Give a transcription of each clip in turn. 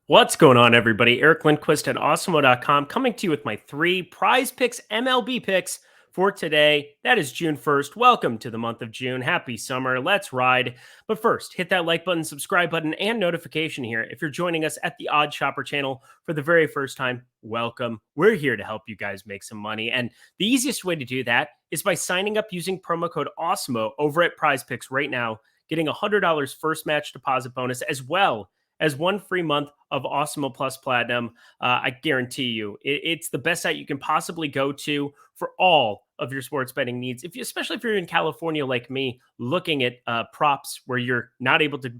What's going on, everybody? Eric Lindquist at Awesemo.com coming to you with my three PrizePicks MLB picks for today. That is June 1st. Welcome to the month of June. Happy summer. Let's ride. But first, hit that like button, subscribe button, and notification here. If you're joining us at the Odd Shopper channel for the very first time, welcome. We're here to help you guys make some money. And the easiest way to do that is by signing up using promo code Awesemo over at PrizePicks right now, getting $100 first match deposit bonus as well as one free month of Awesemo Plus Platinum. I guarantee you, it's the best site you can possibly go to for all of your sports betting needs. Especially if you're in California like me, looking at props where you're not able to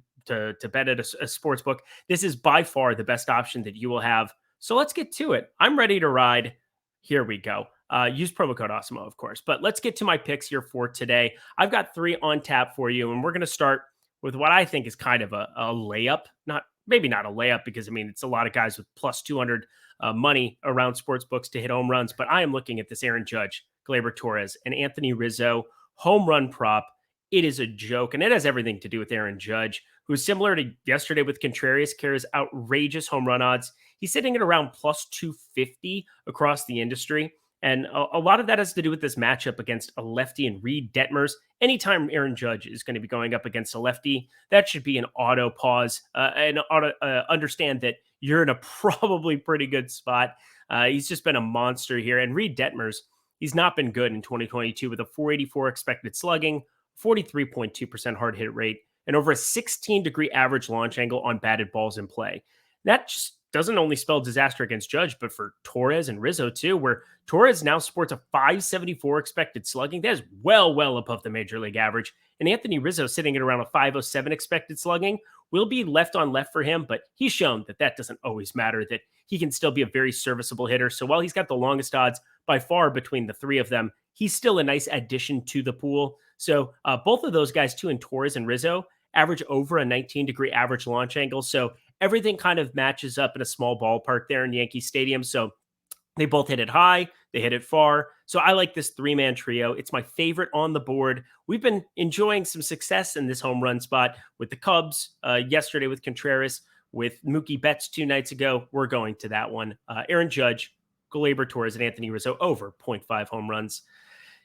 bet at a sports book, this is by far the best option that you will have. So let's get to it. I'm ready to ride. Here we go. Use promo code Awesemo, of course. But let's get to my picks here for today. I've got three on tap for you, and we're going to start with what I think is kind of a layup. Maybe not a layup, because, I mean, it's a lot of guys with plus 200 money around sports books to hit home runs. But I am looking at this Aaron Judge, Gleyber Torres, and Anthony Rizzo home run prop. It is a joke, and it has everything to do with Aaron Judge, who's similar to yesterday with Contreras, carries outrageous home run odds. He's sitting at around plus 250 across the industry. And a lot of that has to do with this matchup against a lefty and Reed Detmers. Anytime Aaron Judge is going to be going up against a lefty, that should be an auto pause and understand that you're in a probably pretty good spot. He's just been a monster here. And Reed Detmers, he's not been good in 2022 with a 484 expected slugging, 43.2% hard hit rate, and over a 16-degree average launch angle on batted balls in play. That just doesn't only spell disaster against Judge, but for Torres and Rizzo too, where Torres now sports a 574 expected slugging. That is well above the major league average. And Anthony Rizzo sitting at around a 507 expected slugging will be left on left for him, but he's shown that doesn't always matter, that he can still be a very serviceable hitter. So while he's got the longest odds by far between the three of them, he's still a nice addition to the pool. So both of those guys too, in Torres and Rizzo, average over a 19-degree average launch angle. So everything kind of matches up in a small ballpark there in Yankee Stadium. So they both hit it high, they hit it far. So I like this three-man trio. It's my favorite on the board. We've been enjoying some success in this home run spot with the Cubs yesterday with Contreras, with Mookie Betts 2 nights ago. We're going to that one. Aaron Judge, Gleyber Torres, and Anthony Rizzo over 0.5 home runs.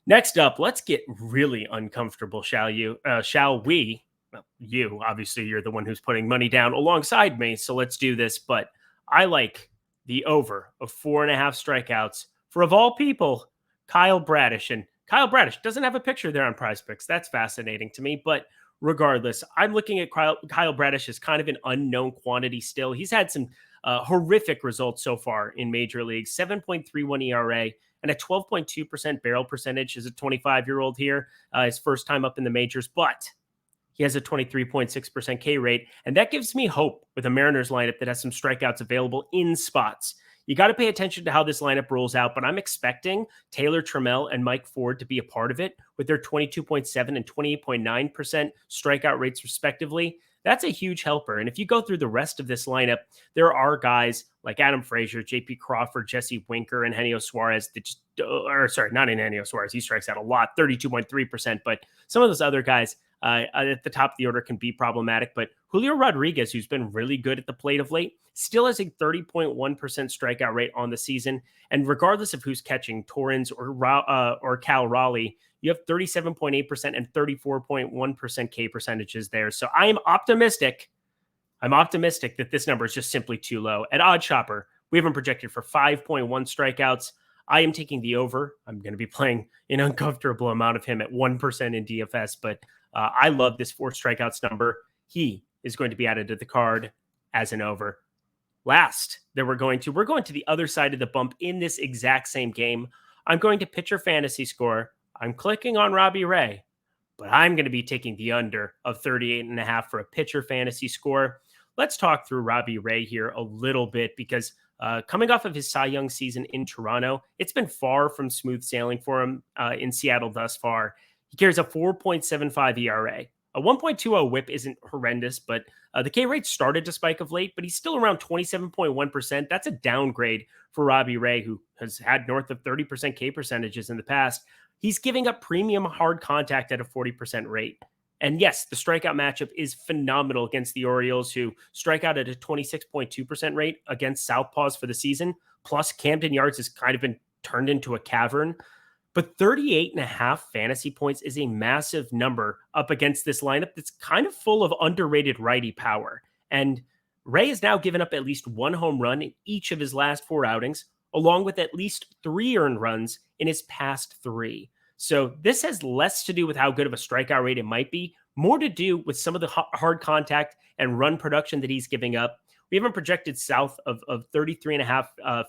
Next up, let's get really uncomfortable, shall we? Well, you, obviously, you're the one who's putting money down alongside me, so let's do this. But I like the over of 4.5 strikeouts for, of all people, Kyle Bradish. And Kyle Bradish doesn't have a picture there on PrizePicks. That's fascinating to me. But regardless, I'm looking at Kyle Bradish as kind of an unknown quantity still. He's had some horrific results so far in major leagues, 7.31 ERA and a 12.2% barrel percentage as a 25-year-old here, his first time up in the majors. But he has a 23.6% K rate, and that gives me hope with a Mariners lineup that has some strikeouts available in spots. You got to pay attention to how this lineup rolls out, but I'm expecting Taylor Trammell and Mike Ford to be a part of it with their 22.7 and 28.9% strikeout rates respectively. That's a huge helper. And if you go through the rest of this lineup, there are guys like Adam Frazier, JP Crawford, Jesse Winker, and Eugenio Suarez that just, not Eugenio Suarez. He strikes out a lot, 32.3%, but some of those other guys at the top of the order can be problematic. But Julio Rodriguez, who's been really good at the plate of late, still has a 30.1% strikeout rate on the season. And regardless of who's catching, Torrens or Cal Raleigh, you have 37.8% and 34.1% K percentages there. So I am optimistic. I'm optimistic that this number is just simply too low. At Odd Shopper, we have him projected for 5.1 strikeouts. I am taking the over. I'm going to be playing an uncomfortable amount of him at 1% in DFS, but I love this 4 strikeouts number. He is going to be added to the card as an over. Last that we're going to the other side of the bump in this exact same game. I'm going to pitcher fantasy score. I'm clicking on Robbie Ray, but I'm going to be taking the under of 38.5 for a pitcher fantasy score. Let's talk through Robbie Ray here a little bit, because coming off of his Cy Young season in Toronto, it's been far from smooth sailing for him in Seattle thus far. He carries a 4.75 ERA. A 1.20 whip isn't horrendous, but the K rate started to spike of late, but he's still around 27.1%. That's a downgrade for Robbie Ray, who has had north of 30% K percentages in the past. He's giving up premium hard contact at a 40% rate. And yes, the strikeout matchup is phenomenal against the Orioles, who strike out at a 26.2% rate against Southpaws for the season. Plus, Camden Yards has kind of been turned into a cavern. But 38.5 fantasy points is a massive number up against this lineup that's kind of full of underrated righty power. And Ray has now given up at least one home run in each of his last 4 outings, along with at least 3 earned runs in his past 3. So this has less to do with how good of a strikeout rate it might be, more to do with some of the hard contact and run production that he's giving up. We haven't projected south of 33.5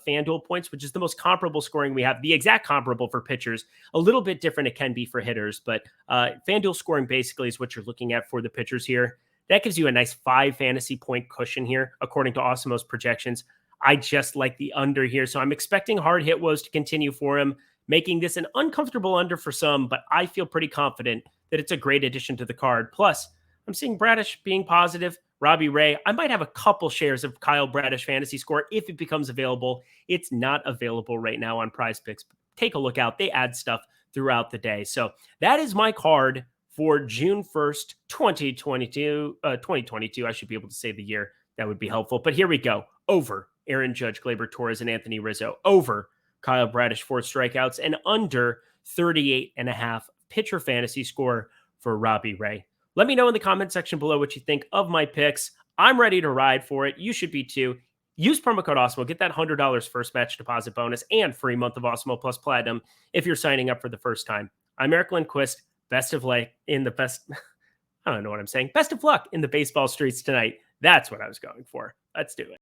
FanDuel points, which is the most comparable scoring we have, the exact comparable for pitchers. A little bit different it can be for hitters, but FanDuel scoring basically is what you're looking at for the pitchers here. That gives you a nice 5 fantasy point cushion here, according to Awesemo's projections. I just like the under here, so I'm expecting hard hit woes to continue for him, making this an uncomfortable under for some, but I feel pretty confident that it's a great addition to the card. Plus, I'm seeing Bradish being positive. Robbie Ray, I might have a couple shares of Kyle Bradish fantasy score if it becomes available. It's not available right now on PrizePicks. Take a look out. They add stuff throughout the day. So that is my card for June 1st, 2022. 2022, I should be able to say the year. That would be helpful. But here we go. Over Aaron Judge, Gleyber, Torres, and Anthony Rizzo. Over Kyle Bradish, 4 strikeouts, and under 38.5 pitcher fantasy score for Robbie Ray. Let me know in the comment section below what you think of my picks. I'm ready to ride for it. You should be too. Use promo code Awesemo. Get that $100 first match deposit bonus and free month of Awesemo Plus Platinum if you're signing up for the first time. I'm Eric Lindquist. Best of luck in the best. I don't know what I'm saying. Best of luck in the baseball streets tonight. That's what I was going for. Let's do it.